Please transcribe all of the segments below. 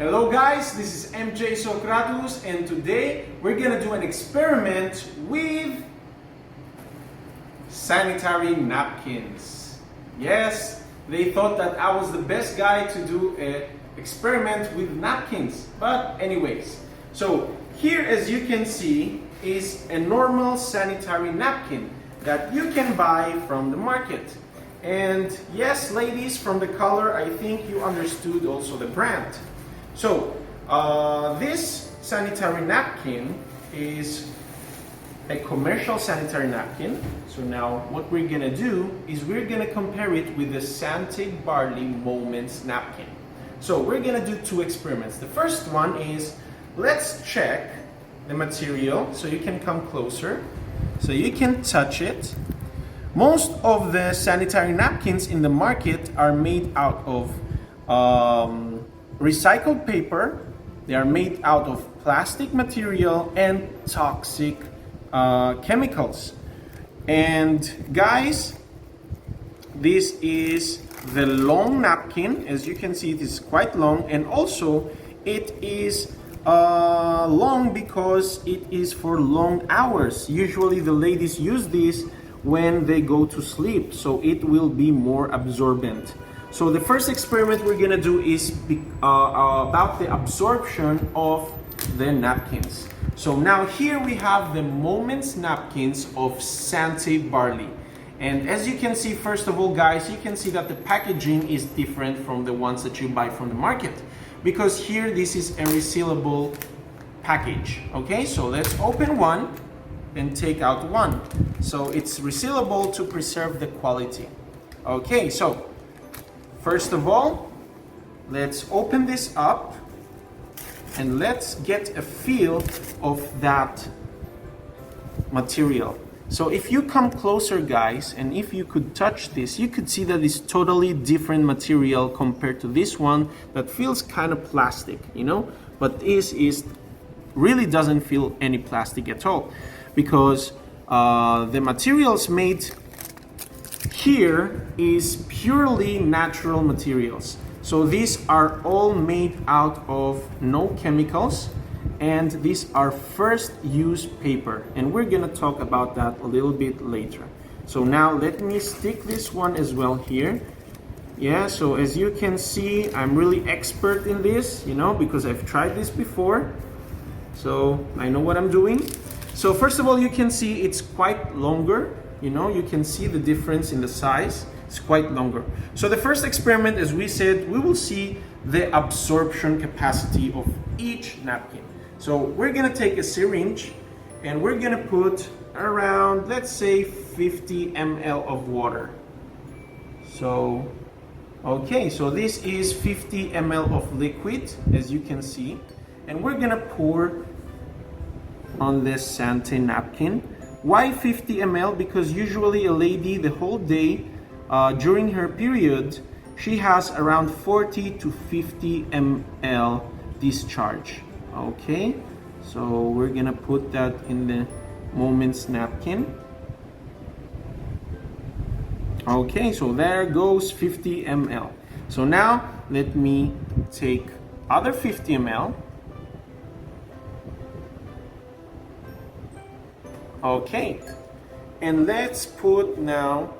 Hello guys, this is MJ Socratus and today we're gonna do an experiment with sanitary napkins. Yes, they thought that I was the best guy to do an experiment with napkins. But anyways, so here as you can see is a normal sanitary napkin that you can buy from the market. And yes, ladies, from the color, I think you understood also the brand. So, this sanitary napkin is a commercial sanitary napkin. So now what we're gonna do is we're gonna compare it with the Sante Moments Napkin. So we're gonna do two experiments. The first one is, let's check the material. So you can come closer, so you can touch it. Most of the sanitary napkins in the market are made out of recycled paper. They are made out of plastic material and toxic chemicals. And guys, this is the long napkin. As you can see, it is quite long, and also it is long because it is for long hours. Usually the ladies use this when they go to sleep, so it will be more absorbent. So the first experiment we're gonna do is about the absorption of the napkins. So now here we have the Moments Napkins of Sante Barley. And as you can see, first of all guys, you can see that the packaging is different from the ones that you buy from the market. Because here this is a resealable package. Okay, so let's open one and take out one. So it's resealable to preserve the quality. Okay, so first of all, let's open this up and let's get a feel of that material. So if you come closer guys, and if you could touch this, you could see that it's totally different material compared to this one that feels kind of plastic, you know? But this is really doesn't feel any plastic at all, because the materials made here is purely natural materials. So these are all made out of no chemicals, and these are first use paper, and we're gonna talk about that a little bit later. So now let me stick this one as well here. Yeah, so as you can see, I'm really expert in this, you know, because I've tried this before. So I know what I'm doing. So first of all, you can see it's quite longer. You know, you can see the difference in the size. It's quite longer. So the first experiment, as we said, we will see the absorption capacity of each napkin. So we're gonna take a syringe and we're gonna put around, let's say, 50 ml of water. So, okay, so this is 50 ml of liquid, as you can see. And we're gonna pour on this Sante napkin. Why 50 ml? Because usually a lady the whole day during her period, she has around 40 to 50 ml discharge. Okay, so we're gonna put that in the Moments napkin. Okay, so there goes 50 ml. So now let me take other 50 ml. Okay, and let's put now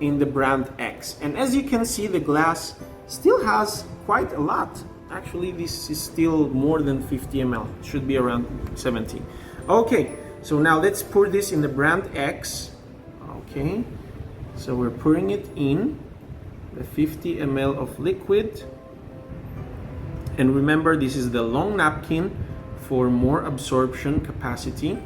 in the brand X. And as you can see, the glass still has quite a lot. Actually, this is still more than 50 ml. It should be around 70. Okay, so now let's pour this in the brand X. Okay, so we're pouring it in, the 50 ml of liquid. And remember, this is the long napkin for more absorption capacity.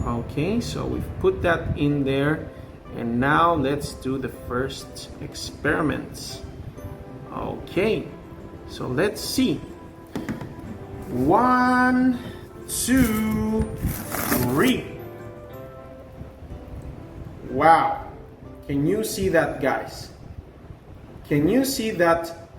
Okay, so we've put that in there, and now let's do the first experiments. Okay, so let's see. 1, 2, 3. Wow, can you see that, guys? Can you see that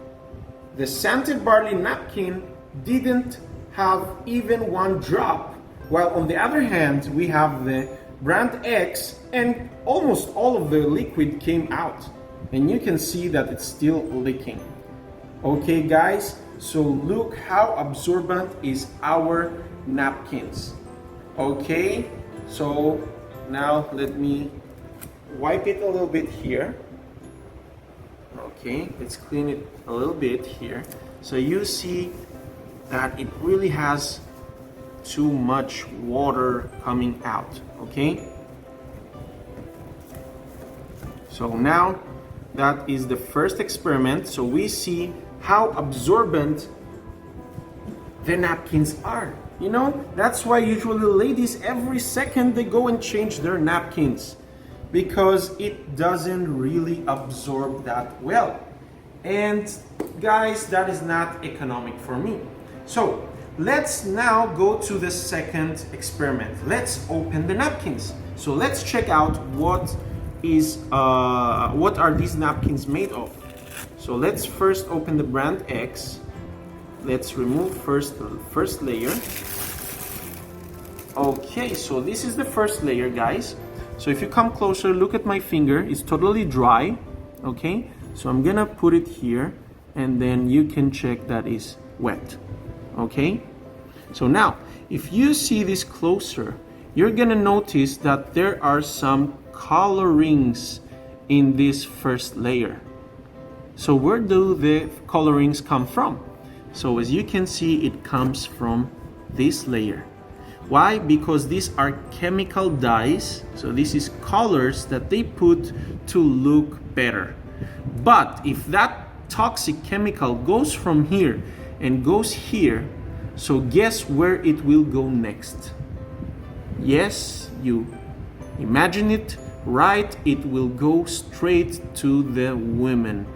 the Sante Barley napkin didn't have even one drop? While on the other hand, we have the brand X, and almost all of the liquid came out. And you can see that it's still leaking. Okay guys, so look how absorbent is our napkins. Okay, so now let me wipe it a little bit here. Okay, let's clean it a little bit here. So you see that it really has too much water coming out. Okay, so now that is the first experiment. So we see how absorbent the napkins are. You know, that's why usually ladies every second they go and change their napkins, because it doesn't really absorb that well. And guys, that is not economic for me. So let's now go to the second experiment. Let's open the napkins. So let's check out what are these napkins made of. So let's first open the brand X. Let's remove first the first layer. Okay, so this is the first layer, guys. So if you come closer, look at my finger, it's totally dry. Okay, so I'm gonna put it here and then you can check that is wet. Okay, so now if you see this closer, you're gonna notice that there are some colorings in this first layer. So where do the colorings come from? So as you can see, it comes from this layer. Why? Because these are chemical dyes. So this is colors that they put to look better. But if that toxic chemical goes from here and goes here, so guess where it will go next? Yes, you imagine it right, it will go straight to the women.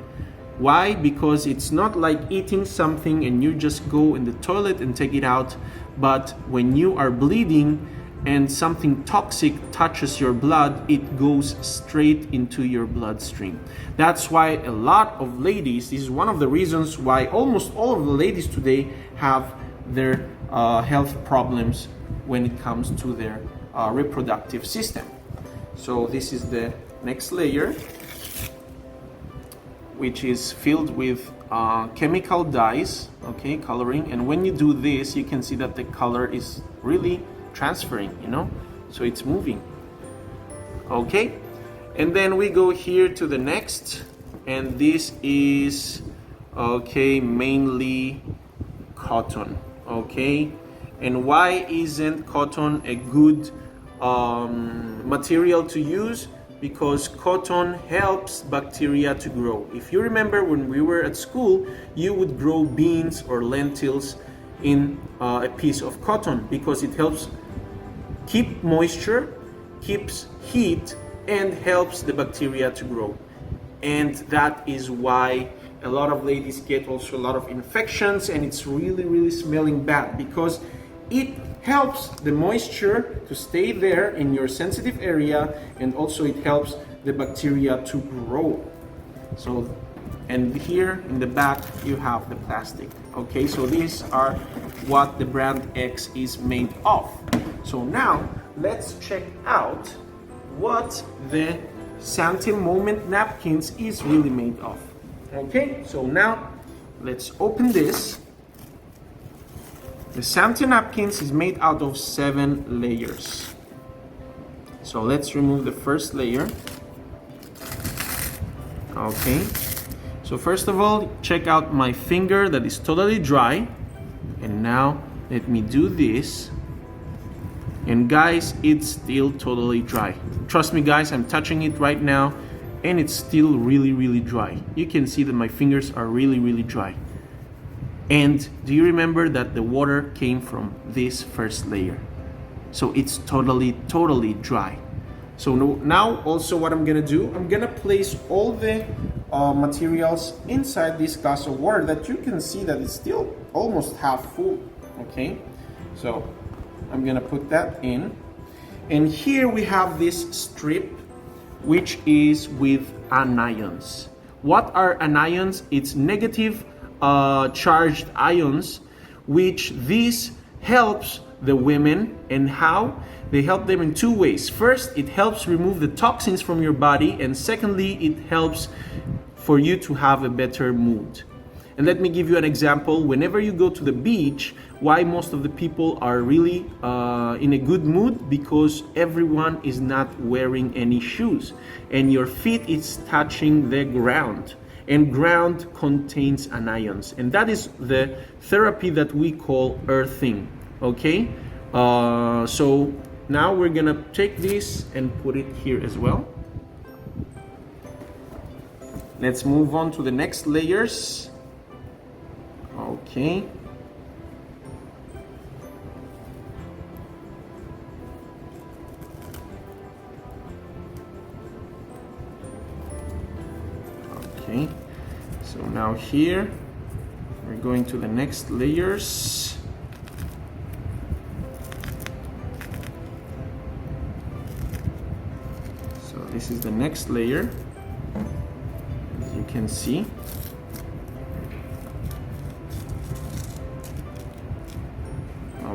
Why? Because it's not like eating something and you just go in the toilet and take it out, but when you are bleeding and something toxic touches your blood, it goes straight into your bloodstream. That's why a lot of ladies, this is one of the reasons why almost all of the ladies today have their health problems when it comes to their reproductive system. So this is the next layer, which is filled with chemical dyes, okay, coloring. And when you do this, you can see that the color is really transferring, you know, so it's moving. Okay, and then we go here to the next, and this is, okay, mainly cotton. Okay, and why isn't cotton a good material to use? Because cotton helps bacteria to grow. If you remember, when we were at school, you would grow beans or lentils in a piece of cotton, because it helps keep moisture, keeps heat, and helps the bacteria to grow. And that is why a lot of ladies get also a lot of infections, and it's really smelling bad, because it helps the moisture to stay there in your sensitive area, and also it helps the bacteria to grow. So, and here in the back you have the plastic. Okay, so these are what the brand X is made of. So now let's check out what the Sante Moment Napkins is really made of. Okay, so now let's open this. The Sante Napkins is made out of 7 layers. So let's remove the first layer. Okay, so first of all, check out my finger that is totally dry. And now let me do this. And guys, it's still totally dry. Trust me guys, I'm touching it right now and it's still really dry. You can see that my fingers are really dry. And do you remember that the water came from this first layer? So it's totally dry. So now also what I'm gonna do, I'm gonna place all the materials inside this glass of water that you can see that it's still almost half full. Okay, so I'm gonna put that in. And here we have this strip, which is with anions. What are anions? It's negative charged ions, which this helps the women. And how? They help them in 2 ways. First, it helps remove the toxins from your body, and secondly, it helps for you to have a better mood. And let me give you an example. Whenever you go to the beach, why most of the people are really in a good mood? Because everyone is not wearing any shoes and your feet is touching the ground, and ground contains anions, and that is the therapy that we call earthing. Okay, so now we're gonna take this and put it here as well. Let's move on to the next layers. Okay. Okay. So now here we're going to the next layers. So this is the next layer, as you can see.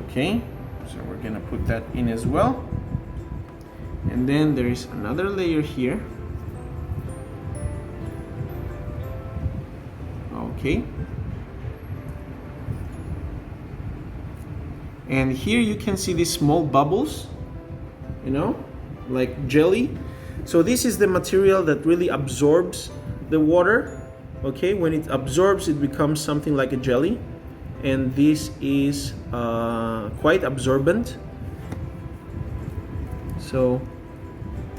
Okay, so we're gonna put that in as well. And then there is another layer here. Okay. And here you can see these small bubbles, you know, like jelly. So this is the material that really absorbs the water. Okay, when it absorbs, it becomes something like a jelly. And this is quite absorbent. So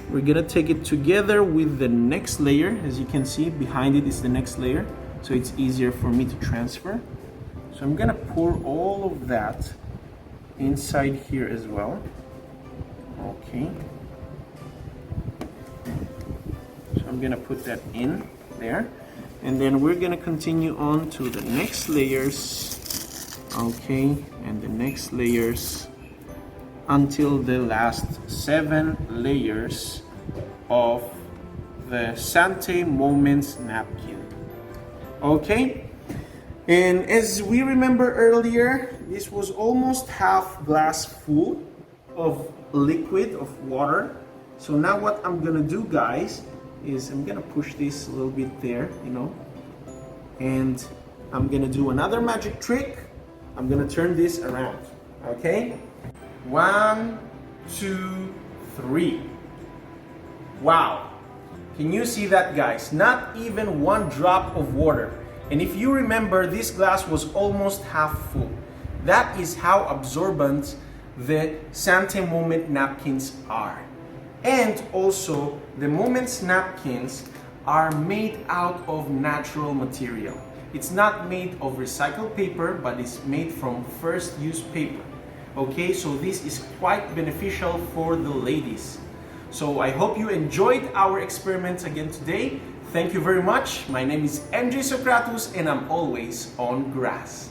we're gonna take it together with the next layer. As you can see, behind it is the next layer, so it's easier for me to transfer. So I'm gonna pour all of that inside here as well. Okay, so I'm gonna put that in there, and then we're gonna continue on to the next layers. Okay, and the next layers until the last 7 layers of the Sante Moments Napkin. Okay, and as we remember earlier, this was almost half glass full of liquid, of water. So now what I'm gonna do, guys, is I'm gonna push this a little bit there, you know, and I'm gonna do another magic trick. I'm gonna turn this around, okay? 1, 2, 3. Wow, can you see that, guys? Not even one drop of water. And if you remember, this glass was almost half full. That is how absorbent the Sante Moment napkins are. And also, the Moments napkins are made out of natural material. It's not made of recycled paper, but it's made from first use paper. Okay, so this is quite beneficial for the ladies. So I hope you enjoyed our experiments again today. Thank you very much. My name is MJ Socratus and I'm always on grass.